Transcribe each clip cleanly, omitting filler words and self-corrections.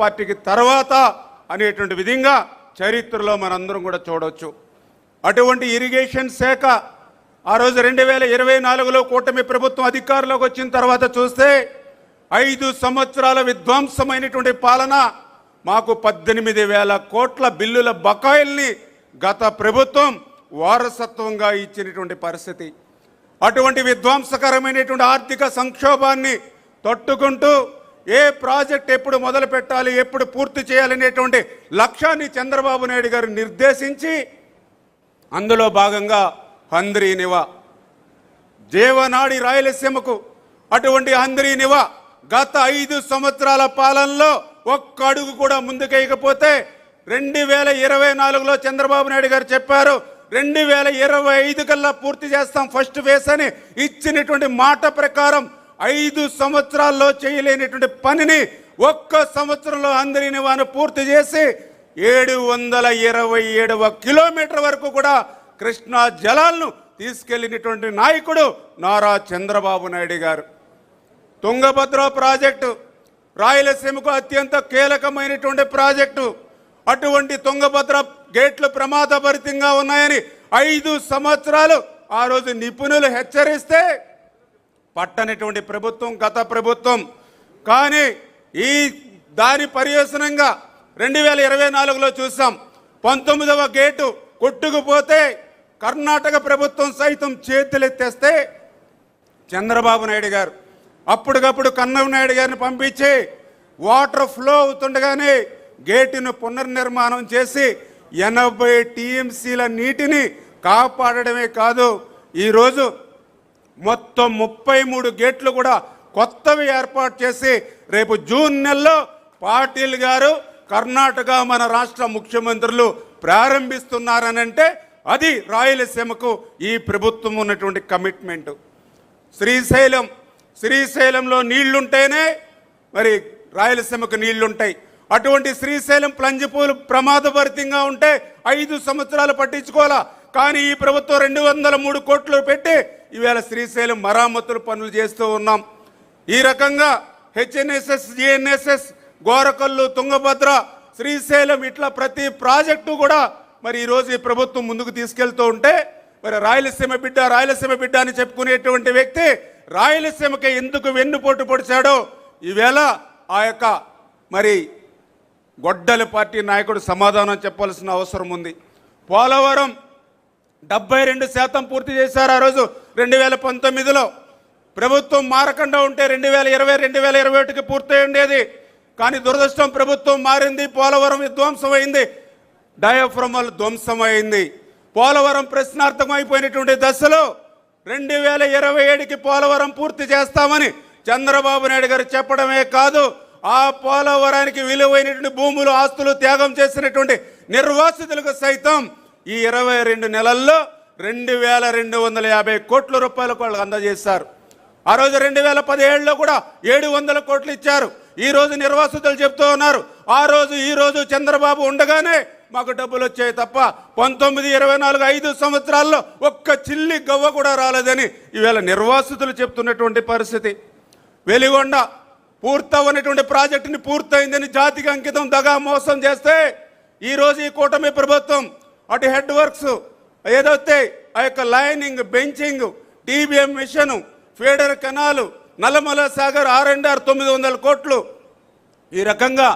పార్టీకి తర్వాత అనేటువంటి విధంగా చరిత్రలో మనందరం కూడా చూడవచ్చు. అటువంటి ఇరిగేషన్ శాఖ ఆ రోజు 2024లో కూటమి ప్రభుత్వం అధికారంలోకి వచ్చిన తర్వాత చూస్తే 5 సంవత్సరాల విధ్వంసమైనటువంటి పాలన, మాకు 18,000 కోట్ల బిల్లుల బకాయిల్ని గత ప్రభుత్వం వారసత్వంగా ఇచ్చినటువంటి పరిస్థితి. అటువంటి విధ్వంసకరమైనటువంటి ఆర్థిక సంక్షోభాన్ని తట్టుకుంటూ ఏ ప్రాజెక్ట్ ఎప్పుడు మొదలు పెట్టాలి, ఎప్పుడు పూర్తి చేయాలనేటువంటి లక్ష్యాన్ని చంద్రబాబు నాయుడు గారు నిర్దేశించి అందులో భాగంగా హంద్రీనివా జీవనాడి రాయలసీమకు అటువంటి హంద్రీనివా గత 5 సంవత్సరాల పాలనలో ఒక్క అడుగు కూడా ముందుకేయకపోతే 2024లో చంద్రబాబు నాయుడు గారు చెప్పారు 2025 కల్లా పూర్తి చేస్తాం ఫస్ట్ ఫేజ్ అని ఇచ్చినటువంటి మాట ప్రకారం 5 సంవత్సరాల్లో చేయలేనటువంటి పనిని ఒక్క సంవత్సరంలో హంద్రీనివాను పూర్తి చేసి 727వ కిలోమీటర్ వరకు కూడా కృష్ణా జలాలను తీసుకెళ్లినటువంటి నాయకుడు నారా చంద్రబాబు నాయుడు గారు. తుంగభద్ర ప్రాజెక్టు రాయలసీమకు అత్యంత కీలకమైనటువంటి ప్రాజెక్టు. అటువంటి తుంగభద్ర గేట్లు ప్రమాదభరితంగా ఉన్నాయని 5 సంవత్సరాలు ఆ రోజు నిపుణులు హెచ్చరిస్తే పట్టనటువంటి ప్రభుత్వం గత ప్రభుత్వం. కానీ ఈ దాని పర్యవసనంగా 2024లో చూసాం 19వ గేటు కొట్టుకుపోతే కర్ణాటక ప్రభుత్వం సైతం చేతులెత్తేస్తే చంద్రబాబు నాయుడు గారు అప్పటికప్పుడు కన్నమనాయుడు గారిని పంపించి వాటర్ ఫ్లో అవుతుండగానే గేటును పునర్నిర్మాణం చేసి 80 టీఎంసీల నీటిని కాపాడడమే కాదు, ఈరోజు మొత్తం 33 గేట్లు కూడా కొత్తవి ఏర్పాటు చేసి రేపు జూన్ నెలలో పాటిల్ గారు కర్ణాటక మన రాష్ట్ర ముఖ్యమంత్రులు ప్రారంభిస్తున్నారనంటే అది రాయలసీమకు ఈ ప్రభుత్వం ఉన్నటువంటి కమిట్మెంట్. శ్రీశైలంలో నీళ్లుంటేనే మరి రాయలసీమకు నీళ్లుంటాయి. అటువంటి శ్రీశైలం ప్లంజిపూలు ప్రమాదభరితంగా ఉంటే 5 సంవత్సరాలు పట్టించుకోవాలా. కానీ ఈ ప్రభుత్వం 203 కోట్లు పెట్టి ఈవేళ శ్రీశైలం మరామతులు పనులు చేస్తూ ఉన్నాం. ఈ రకంగా హెచ్ఎన్ఎస్ఎస్, జిఎన్ఎస్ఎస్, గోరకల్లు, తుంగభద్ర, శ్రీశైలం ఇట్లా ప్రతి ప్రాజెక్టు కూడా మరి ఈరోజు ఈ ప్రభుత్వం ముందుకు తీసుకెళ్తూ ఉంటే మరి రాయలసీమ బిడ్డ అని చెప్పుకునేటువంటి వ్యక్తి రాయలసీమకి ఎందుకు వెన్నుపోటు పొడిచాడో ఈవేళ ఆ యొక్క మరి గొడ్డలి పార్టీ నాయకుడు సమాధానం చెప్పాల్సిన అవసరం ఉంది. పోలవరం 72% పూర్తి చేశారు. ఆ రోజు 2019లో ప్రభుత్వం మారకుండా ఉంటే 2020, 2021కి పూర్తయి ఉండేది. కానీ దురదృష్టం ప్రభుత్వం మారింది, పోలవరం విధ్వంసమైంది, డయాఫ్రమల్ ధ్వంసమైంది. పోలవరం ప్రశ్నార్థమైపోయినటువంటి దశలో 2027కి పోలవరం పూర్తి చేస్తామని చంద్రబాబు నాయుడు గారు చెప్పడమే కాదు, ఆ పోలవరానికి విలువైనటువంటి భూములు, ఆస్తులు త్యాగం చేసినటువంటి నిర్వాసితులకు సైతం ఈ 22 నెలల్లో 2250 కోట్ల రూపాయలకు వాళ్ళకి అందజేశారు. ఆ రోజు 2017లో కూడా 700 కోట్లు ఇచ్చారు. ఈ రోజు నిర్వాసితులు చెప్తూ ఉన్నారు ఈ రోజు చంద్రబాబు ఉండగానే మాకు డబ్బులు వచ్చాయి తప్ప 19, 24, 5 సంవత్సరాల్లో ఒక్క చిల్లి గవ్వ కూడా రాలేదని ఈవేళ నిర్వాసితులు చెప్తున్నటువంటి పరిస్థితి. వెలిగొండ పూర్తవనటువంటి ప్రాజెక్టుని పూర్తయిందని జాతికి అంకితం దగా మోసం చేస్తే ఈరోజు ఈ కూటమి ప్రభుత్వం అటు హెడ్ వర్క్స్ ఏదైతే ఆ యొక్క lining, benching, TBM machine, feeder canal, Nallamala Sagar R&R 900 కోట్లు, ఈ రకంగా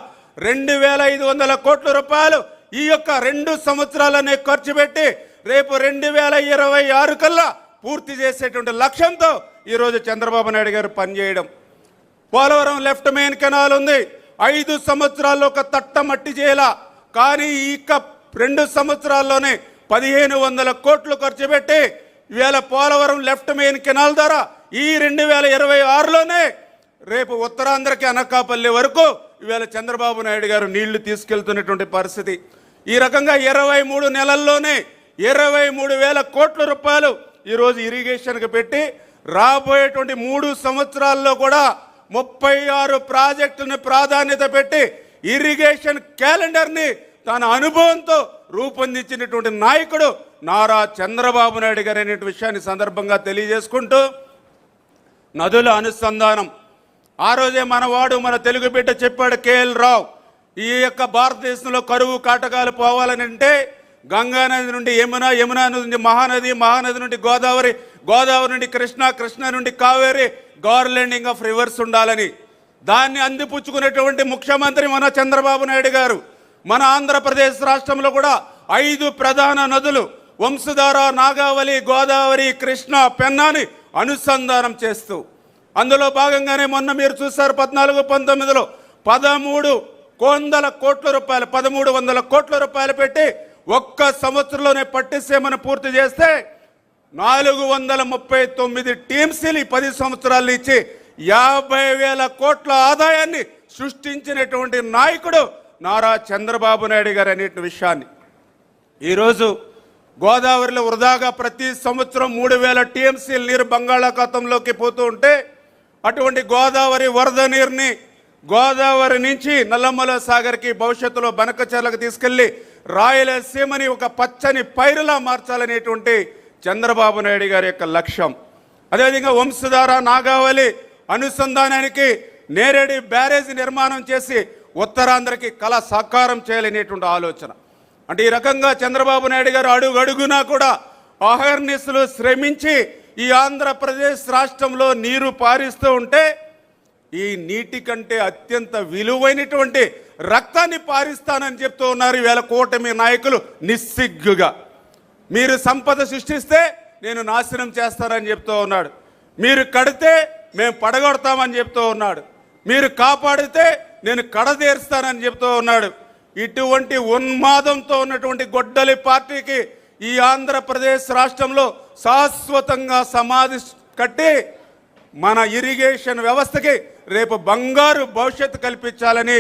2500 కోట్ల రూపాయలు ఈ యొక్క 2 సంవత్సరాలనే ఖర్చు పెట్టి రేపు 2026 కల్లా పూర్తి చేసేటువంటి లక్ష్యంతో ఈరోజు చంద్రబాబు నాయుడు గారు పనిచేయడం. పోలవరం లెఫ్ట్ మెయిన్ కెనాల్ ఉంది, 5 సంవత్సరాల్లో ఒక తట్ట మట్టి చేయాల. కానీ ఈ 2 సంవత్సరాల్లోనే 1500 కోట్లు ఖర్చు పెట్టి ఇవాళ పోలవరం లెఫ్ట్ మెయిన్ కెనాల్ ద్వారా ఈ 2026లోనే రేపు ఉత్తరాంధ్రకి అనకాపల్లి వరకు ఇవాళ చంద్రబాబు నాయుడు గారు నీళ్లు తీసుకెళ్తున్నటువంటి పరిస్థితి. ఈ రకంగా 23 నెలల్లోనే 23,000 కోట్ల రూపాయలు ఈరోజు ఇరిగేషన్కి పెట్టి రాబోయేటువంటి 3 సంవత్సరాల్లో కూడా 36 ప్రాజెక్టుని ప్రాధాన్యత పెట్టి ఇరిగేషన్ క్యాలెండర్ని తన అనుభవంతో రూపొందించినటువంటి నాయకుడు నారా చంద్రబాబు నాయుడు గారు అనే విషయాన్ని సందర్భంగా తెలియజేసుకుంటూ, నదుల అనుసంధానం ఆ రోజే మనవాడు మన తెలుగు బిడ్డ చెప్పాడు కేఎల్ రావు, ఈ యొక్క భారతదేశంలో కరువు కాటకాలు పోవాలని అంటే గంగా నది నుండి యమున, యమున నది నుండి మహానది, మహానది నుండి గోదావరి, గోదావరి నుండి కృష్ణ, కృష్ణ నుండి కావేరి, గార్లెండింగ్ ఆఫ్ రివర్స్ ఉండాలని దాన్ని అందిపుచ్చుకునేటువంటి ముఖ్యమంత్రి మన చంద్రబాబు నాయుడు గారు. మన ఆంధ్రప్రదేశ్ రాష్ట్రంలో కూడా 5 ప్రధాన నదులు వంశధార, నాగావళి, గోదావరి, కృష్ణ, పెన్నాని అనుసంధానం చేస్తూ అందులో భాగంగానే మొన్న మీరు చూశారు 14-19లో 1300 కోట్ల రూపాయలు పెట్టి ఒక్క సంవత్సరంలోనే పట్టిసీమను పూర్తి చేస్తే 439 టీమ్స్ని 10 సంవత్సరాలు ఇచ్చి 50,000 కోట్ల ఆదాయాన్ని సృష్టించినటువంటి నాయకుడు నారా చంద్రబాబు నాయుడు గారు అనే విషయాన్ని ఈరోజు గోదావరిలో వృధాగా ప్రతి సంవత్సరం 3,000 టీఎంసీల నీరు బంగాళాఖాతంలోకి పోతూ ఉంటే అటువంటి గోదావరి వరద నీరుని గోదావరి నుంచి నల్లమల సాగర్కి భవిష్యత్తులో బనకచర్లకు తీసుకెళ్లి రాయలసీమని ఒక పచ్చని పైరులా మార్చాలనేటువంటి చంద్రబాబు నాయుడు గారి యొక్క లక్ష్యం. అదేవిధంగా వంశధార, నాగావళి అనుసంధానానికి నేరేడి బ్యారేజ్ నిర్మాణం చేసి ఉత్తరాంధ్రకి కళ సాకారం చేయాలనేటువంటి ఆలోచన. అంటే ఈ రకంగా చంద్రబాబు నాయుడు గారు అడుగు అడుగునా కూడా అహర్నిశలు శ్రమించి ఈ ఆంధ్రప్రదేశ్ రాష్ట్రంలో నీరు పారిస్తూ ఉంటే ఈ నీటి కంటే అత్యంత విలువైనటువంటి రక్తాన్ని పారిస్తానని చెప్తూ ఉన్నారు ఈవేళ కూటమి నాయకులు నిస్సిగ్గుగా. మీరు సంపద సృష్టిస్తే నేను నాశనం చేస్తానని చెప్తూ ఉన్నాడు. మీరు కడితే మేము పడగొడతామని చెప్తూ ఉన్నాడు. మీరు కాపాడితే నేను కడతీరుస్తానని చెప్తూ ఉన్నాడు. ఇటువంటి ఉన్మాదంతో ఉన్నటువంటి గొడ్డలి పార్టీకి ఈ ఆంధ్రప్రదేశ్ రాష్ట్రంలో శాశ్వతంగా సమాధి కట్టి మన ఇరిగేషన్ వ్యవస్థకి రేపు బంగారు భవిష్యత్తు కల్పించాలని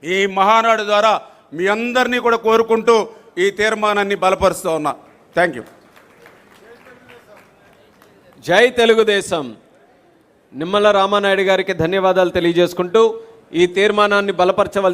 ఈ మహానాడు ద్వారా మీ అందరినీ కూడా కోరుకుంటూ ఈ తీర్మానాన్ని బలపరుస్తూ ఉన్నా. Thank you. జై తెలుగుదేశం. నిమ్మల రామానాయుడు గారికి ధన్యవాదాలు తెలియజేసుకుంటూ ఈ తీర్మానాన్ని బలపరచవలసి